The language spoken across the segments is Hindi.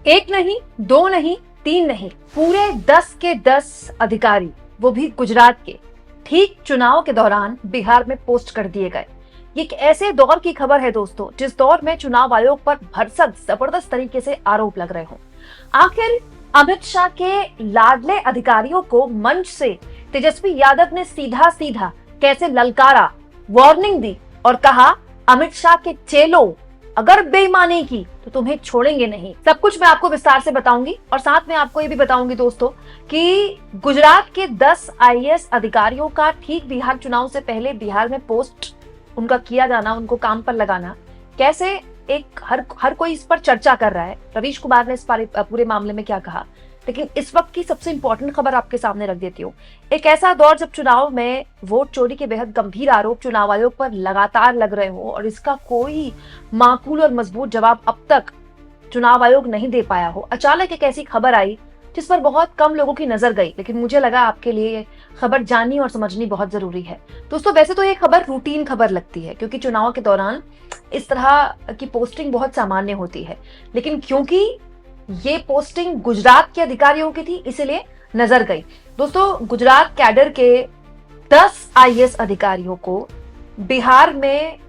एक नहीं, दो नहीं, तीन नहीं, पूरे 10 के 10 अधिकारी, वो भी गुजरात के, ठीक चुनाव के दौरान बिहार में पोस्ट कर दिए गए। ये एक ऐसे दौर की खबर है दोस्तों, जिस दौर में चुनाव आयोग पर भरसक जबरदस्त तरीके से आरोप लग रहे हों। आखिर अमित शाह के लाडले अधिकारियों को मंच से तेजस्वी यादव ने सीधा सीधा कैसे ललकारा, वार्निंग दी और कहा, अमित शाह के चेलों, अगर बेईमानी की तो तुम्हें छोड़ेंगे नहीं। सब कुछ मैं आपको विस्तार से बताऊंगी और साथ में आपको ये भी बताऊंगी दोस्तों कि गुजरात के 10 आईएएस अधिकारियों का ठीक बिहार चुनाव से पहले बिहार में पोस्ट उनका किया जाना, उनको काम पर लगाना, कैसे एक हर कोई इस पर चर्चा कर रहा है। रवीश कुमार ने इस पूरे मामले में क्या कहा, लेकिन इस वक्त की सबसे इंपॉर्टेंट खबर आपके सामने रख देती हूँ। एक ऐसा दौर जब चुनाव में वोट चोरी के बेहद गंभीर आरोप चुनाव आयोग पर लगातार लग रहे हो और इसका कोई माकूल और मजबूत जवाब अब तक चुनाव आयोग नहीं दे पाया हो, अचानक एक ऐसी खबर आई जिस पर बहुत कम लोगों की नजर गई, लेकिन मुझे लगा आपके लिए ये खबर जाननी और समझनी बहुत जरूरी है। दोस्तों, वैसे तो ये खबर रूटीन खबर लगती है क्योंकि चुनाव के दौरान इस तरह की पोस्टिंग बहुत सामान्य होती है, लेकिन क्योंकि ये पोस्टिंग गुजरात के अधिकारियों की थी इसलिए नजर गई। दोस्तों, गुजरात कैडर के 10 आईएएस अधिकारियों को बिहार में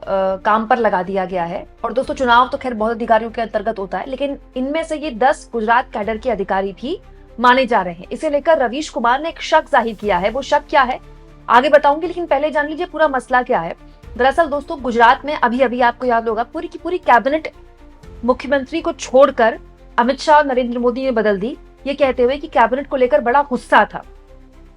काम पर लगा दिया गया है। और दोस्तों, चुनाव तो खैर बहुत अधिकारियों के अंतर्गत होता है, लेकिन इनमें से ये 10 गुजरात कैडर के अधिकारी भी माने जा रहे हैं। इसे लेकर रवीश कुमार ने एक शक जाहिर किया है। वो शक क्या है आगे बताऊंगी, लेकिन पहले जान लीजिए पूरा मसला क्या है। दरअसल दोस्तों, गुजरात में अभी अभी आपको याद होगा पूरी की पूरी कैबिनेट मुख्यमंत्री को छोड़कर अमित शाह और नरेंद्र मोदी ने बदल दी, ये कहते हुए कि कैबिनेट को लेकर बड़ा गुस्सा था।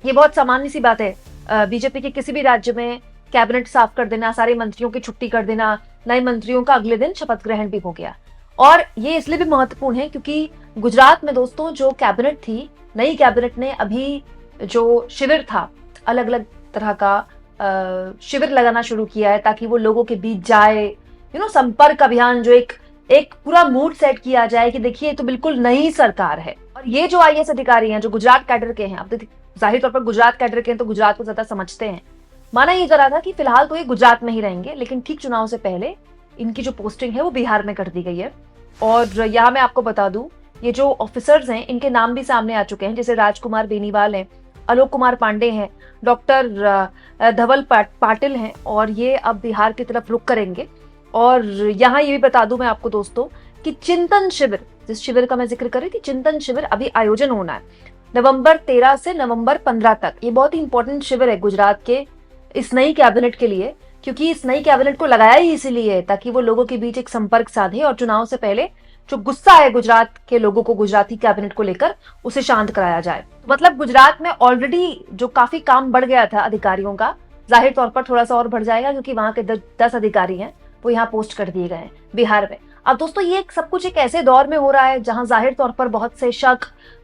ये बहुत सामान्य सी बात है, बीजेपी के किसी भी राज्य में कैबिनेट साफ कर देना, सारे मंत्रियों की छुट्टी कर देना, नए मंत्रियों का अगले दिन शपथ ग्रहण भी हो गया। और ये इसलिए भी महत्वपूर्ण है क्योंकि गुजरात में दोस्तों जो कैबिनेट थी, नई कैबिनेट ने अभी जो शिविर था, अलग अलग तरह का शिविर लगाना शुरू किया है ताकि वो लोगों के बीच जाए, संपर्क अभियान, जो एक पूरा मूड सेट किया जाए कि देखिए तो बिल्कुल नई सरकार है। और ये जो आईएएस अधिकारी हैं जो गुजरात कैडर के हैं, अब जाहिर तौर पर गुजरात कैडर के हैं तो गुजरात को ज्यादा समझते हैं, माना ये जा रहा था कि फिलहाल तो ये गुजरात में ही रहेंगे, लेकिन ठीक चुनाव से पहले इनकी जो पोस्टिंग है वो बिहार में कर दी गई है। और यहाँ मैं आपको बता दूं, ये जो ऑफिसर्स हैं इनके नाम भी सामने आ चुके हैं, जैसे राजकुमार बेनीवाल हैं, आलोक कुमार पांडे हैं, डॉक्टर धवल पाटिल हैं, और ये अब बिहार की तरफ रुख करेंगे। और यहाँ ये भी बता दूं मैं आपको दोस्तों कि चिंतन शिविर, जिस शिविर का मैं जिक्र कर रही थी, चिंतन शिविर अभी आयोजन होना है नवंबर 13 से नवंबर 15 तक। ये बहुत ही इंपॉर्टेंट शिविर है गुजरात के इस नई कैबिनेट के लिए, क्योंकि इस नई कैबिनेट को लगाया ही इसीलिए ताकि वो लोगों के बीच एक संपर्क साधे और चुनाव से पहले जो गुस्सा है गुजरात के लोगों को गुजराती कैबिनेट को लेकर, उसे शांत कराया जाए। मतलब गुजरात में ऑलरेडी जो काफी काम बढ़ गया था अधिकारियों का, जाहिर तौर पर थोड़ा सा और बढ़ जाएगा क्योंकि वहां के 10 अधिकारी हैं वो यहाँ पोस्ट कर दिए गए हैं बिहार में। अब दोस्तों, ये सब कुछ एक ऐसे दौर में हो रहा है जहां जाहिर तौर पर बहुत से शक,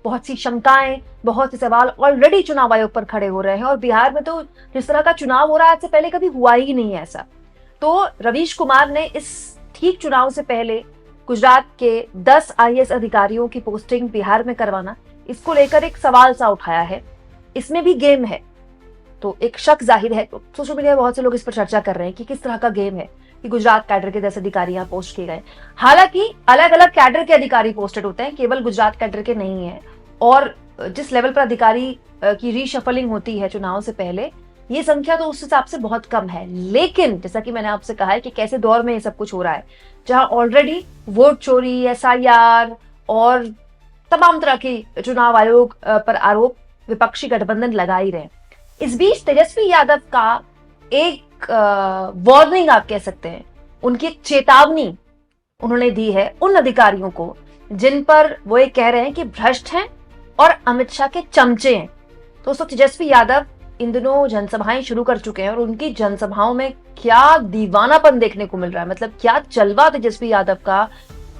बहुत सी शंकाएं, बहुत से सवाल ऑलरेडी चुनाव आयोग पर खड़े हो रहे हैं। और बिहार में तो जिस तरह का चुनाव हो रहा है, आज से पहले कभी हुआ ही नहीं है ऐसा। तो रवीश कुमार ने इस ठीक चुनाव से पहले गुजरात के 10 आईएएस अधिकारियों की पोस्टिंग बिहार में करवाना, इसको लेकर एक सवाल सा उठाया है। इसमें भी गेम है, तो एक शक जाहिर है। सोशल मीडिया में बहुत से लोग इस पर चर्चा कर रहे हैं कि किस तरह का गेम है कि गुजरात कैडर के 10 अधिकारी यहाँ पोस्ट किए गए। हालांकि अलग अलग कैडर के अधिकारी पोस्टेड होते हैं, केवल गुजरात कैडर के नहीं है। और जिस लेवल पर अधिकारी की रीशफलिंग होती है चुनाव से पहले, ये संख्या तो उस हिसाब से बहुत कम है। लेकिन जैसा कि मैंने आपसे कहा है कि कैसे दौर में ये सब कुछ हो रहा है, जहां ऑलरेडी वोट चोरी, एसआईआर और तमाम तरह के चुनाव आयोग पर आरोप विपक्षी गठबंधन लगा ही रहे। इस बीच तेजस्वी यादव का एक वार्निंग आप कह सकते हैं, उनकी एक चेतावनी उन्होंने दी है उन अधिकारियों को जिन पर वो ये कह रहे हैं कि भ्रष्ट हैं और अमित शाह के चमचे हैं। दोस्तों, तेजस्वी यादव इन दिनों जनसभाएं शुरू कर चुके हैं और उनकी जनसभाओं में क्या दीवानापन देखने को मिल रहा है, मतलब क्या जलवा तेजस्वी यादव का,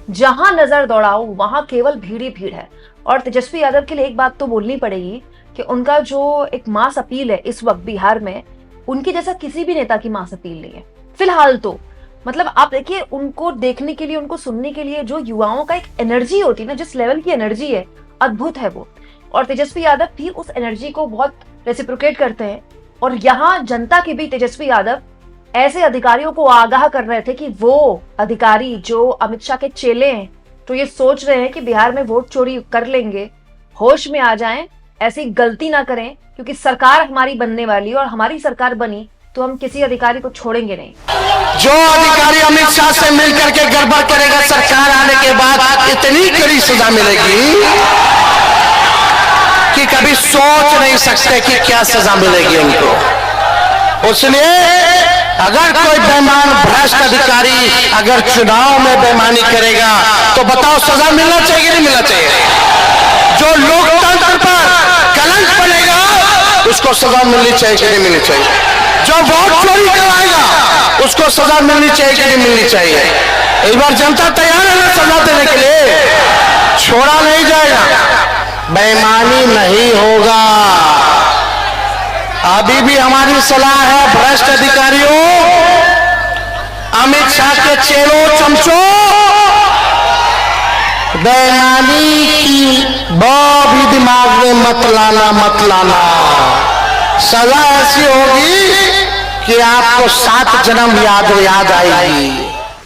जहां नजर दौड़ाओ वहां केवल भीड़ ही भीड़ है। और तेजस्वी यादव के लिए एक बात तो बोलनी पड़ेगी कि उनका जो एक मास अपील है इस वक्त बिहार में, उनके जैसा किसी भी नेता की मास अपील नहीं है फिलहाल तो। मतलब आप देखिए, उनको देखने के लिए, उनको सुनने के लिए जो युवाओं का एक एनर्जी होती है ना, जिस लेवल की एनर्जी है, अद्भुत है वो। और तेजस्वी यादव भी उस एनर्जी को बहुत रेसिप्रोकेट करते हैं। और यहाँ जनता के भी तेजस्वी यादव ऐसे अधिकारियों को आगाह कर रहे थे कि वो अधिकारी जो अमित शाह के चेले हैं, तो ये सोच रहे हैं कि बिहार में वोट चोरी कर लेंगे, होश में आ जाएं, ऐसी गलती ना करें, क्योंकि सरकार हमारी बनने वाली है और हमारी सरकार बनी तो हम किसी अधिकारी को छोड़ेंगे नहीं। जो अधिकारी अमित शाह से मिलकर के गड़बड़ करेगा, सरकार आने के बाद इतनी कड़ी सजा मिलेगी कि कभी सोच नहीं सकते कि क्या सजा मिलेगी उनको। इसलिए अगर कोई बेईमान भ्रष्ट अधिकारी अगर चुनाव में बेईमानी करेगा तो बताओ सजा मिलना चाहिए नहीं मिलना चाहिए? जो लोकतंत्र पर कलंक पड़ेगा उसको सजा मिलनी चाहिए कि नहीं मिलनी चाहिए? जो वोट चोरी कराएगा उसको सजा मिलनी चाहिए कि नहीं मिलनी चाहिए? इस बार जनता तैयार है ना सजा देने के लिए? छोड़ा नहीं जाएगा, बेईमानी नहीं होगा। अभी भी हमारी सलाह है भ्रष्ट अधिकारियों, अमित शाह के चेलों चमचों, बेईमानी की भी दिमाग में मत लाना। सजा ऐसी होगी कि आपको 7 जन्म याद आएगी।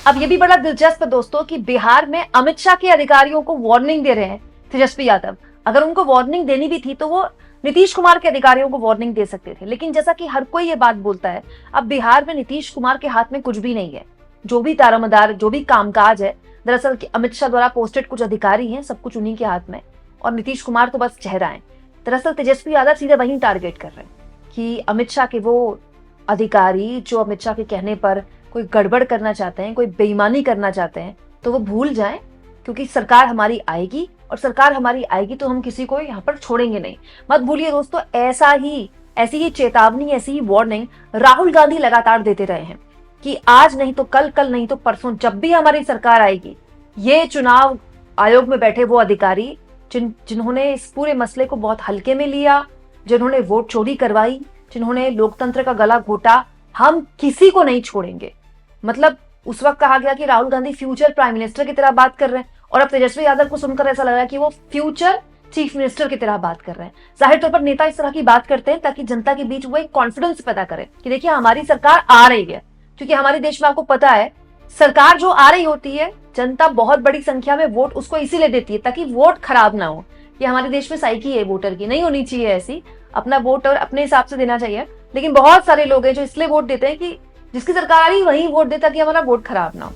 अब ये भी बड़ा दिलचस्प है दोस्तों कि बिहार में अमित शाह के अधिकारियों को वार्निंग दे रहे हैं तेजस्वी यादव। अगर उनको वार्निंग देनी भी थी तो वो नीतीश कुमार के अधिकारियों को वार्निंग दे सकते थे, लेकिन जैसा कि हर कोई ये बात बोलता है, अब बिहार में नीतीश कुमार के हाथ में कुछ भी नहीं है। जो भी तारामदार, जो भी कामकाज है, दरअसल अमित शाह द्वारा पोस्टेड कुछ अधिकारी हैं, सब कुछ उन्हीं के हाथ में, और नीतीश कुमार तो बस चेहरा है। दरअसल तेजस्वी यादव सीधे वहीं टारगेट कर रहे हैं कि अमित शाह के वो अधिकारी जो अमित शाह के कहने पर कोई गड़बड़ करना चाहते हैं, कोई बेईमानी करना चाहते हैं, तो वो भूल जाएं, क्योंकि सरकार हमारी आएगी और सरकार हमारी आएगी तो हम किसी को यहाँ पर छोड़ेंगे नहीं। मत भूलिए दोस्तों, ऐसी ही चेतावनी, ऐसी ही वार्निंग राहुल गांधी लगातार देते रहे हैं कि आज नहीं तो कल, कल नहीं तो परसों, जब भी हमारी सरकार आएगी, ये चुनाव आयोग में बैठे वो अधिकारी जिन्होंने इस पूरे मसले को बहुत हल्के में लिया, जिन्होंने वोट चोरी करवाई, जिन्होंने लोकतंत्र का गला घोटा, हम किसी को नहीं छोड़ेंगे। मतलब उस वक्त कहा गया कि Rahul Gandhi future prime minister की तरह बात कर रहे हैं, और अब तेजस्वी यादव को सुनकर ऐसा लग रहा है कि वो फ्यूचर चीफ मिनिस्टर की तरह बात कर रहे हैं। जाहिर तौर पर नेता इस तरह की बात करते हैं ताकि जनता के बीच वो एक कॉन्फिडेंस पैदा करे कि देखिए हमारी सरकार आ रही है। क्योंकि हमारे देश में आपको पता है, सरकार जो आ रही होती है, जनता बहुत बड़ी संख्या में वोट उसको इसीलिए देती है ताकि वोट खराब ना हो। ये हमारे देश में साइकी है वोटर की, नहीं होनी चाहिए ऐसी, अपना वोट और अपने हिसाब से देना चाहिए। लेकिन बहुत सारे लोग हैं जो इसलिए वोट देते हैं कि जिसकी सरकार आ रही वही वोट दे ताकि हमारा वोट खराब ना हो।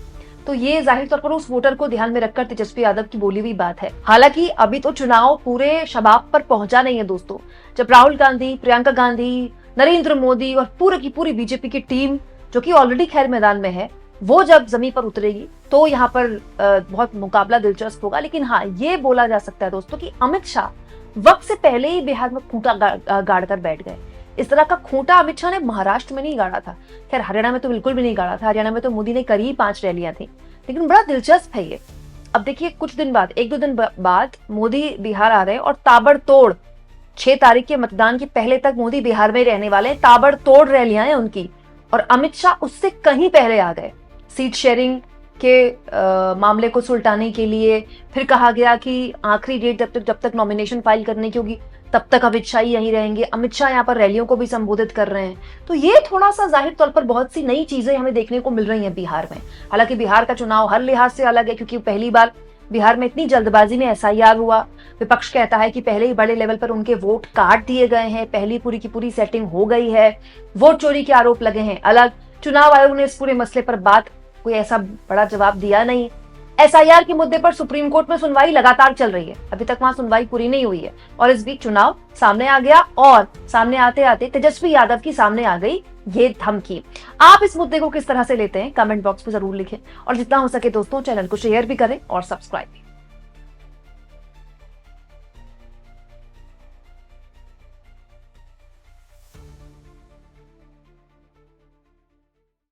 तो ये जाहिर तौर पर उस वोटर को ध्यान में रखकर तेजस्वी यादव की बोली हुई बात है। हालांकि अभी तो चुनाव पूरे शबाब पर पहुंचा नहीं है दोस्तों। जब राहुल गांधी, प्रियंका गांधी, नरेंद्र मोदी और पूरी की पूरी बीजेपी की टीम, जो कि ऑलरेडी खैर मैदान में है, वो जब जमीन पर उतरेगी तो यहाँ पर बहुत मुकाबला दिलचस्प होगा। लेकिन हाँ, ये बोला जा सकता है दोस्तों कि अमित शाह वक्त से पहले ही बिहार में खूंटा गाड़ कर बैठ गए। इस तरह का खूंटा अमित शाह ने महाराष्ट्र में नहीं गाड़ा था, खैर हरियाणा में तो बिल्कुल भी नहीं गाड़ा था। हरियाणा में तो मोदी ने करी 5 रैलियां थी। लेकिन बड़ा दिलचस्प है ये। अब देखिए, कुछ दिन बाद, 1-2 दिन बाद मोदी बिहार आ रहे हैं और ताबड़तोड़ 6 तारीख के मतदान के पहले तक मोदी बिहार में रहने वाले हैं। ताबड़तोड़ रैलियां हैं उनकी, और अमित शाह उससे कहीं पहले आ गए। सीट शेयरिंग के मामले को सुलटाने के लिए फिर कहा गया कि आखिरी डेट जब तक नॉमिनेशन फाइल करने की होगी तब तक अमित शाह यहीं रहेंगे। अमित शाह यहाँ पर रैलियों को भी संबोधित कर रहे हैं। तो ये थोड़ा सा जाहिर तौर पर बहुत सी नई चीजें हमें देखने को मिल रही हैं बिहार में। हालांकि बिहार का चुनाव हर लिहाज से अलग है, क्योंकि पहली बार बिहार में इतनी जल्दबाजी में SIR हुआ। विपक्ष कहता है कि पहले ही बड़े लेवल पर उनके वोट काट दिए गए हैं, पहली पूरी की पूरी सेटिंग हो गई है, वोट चोरी के आरोप लगे हैं अलग। चुनाव आयोग ने इस पूरे मसले पर कोई ऐसा बड़ा जवाब दिया नहीं। SIR के मुद्दे पर सुप्रीम कोर्ट में सुनवाई लगातार चल रही है, अभी तक वहां सुनवाई पूरी नहीं हुई है। और इस बीच चुनाव सामने आ गया, और सामने आते आते तेजस्वी यादव की सामने आ गई ये धमकी। आप इस मुद्दे को किस तरह से लेते हैं, कमेंट बॉक्स में जरूर लिखें, और जितना हो सके दोस्तों चैनल को शेयर भी करें और सब्सक्राइब भी।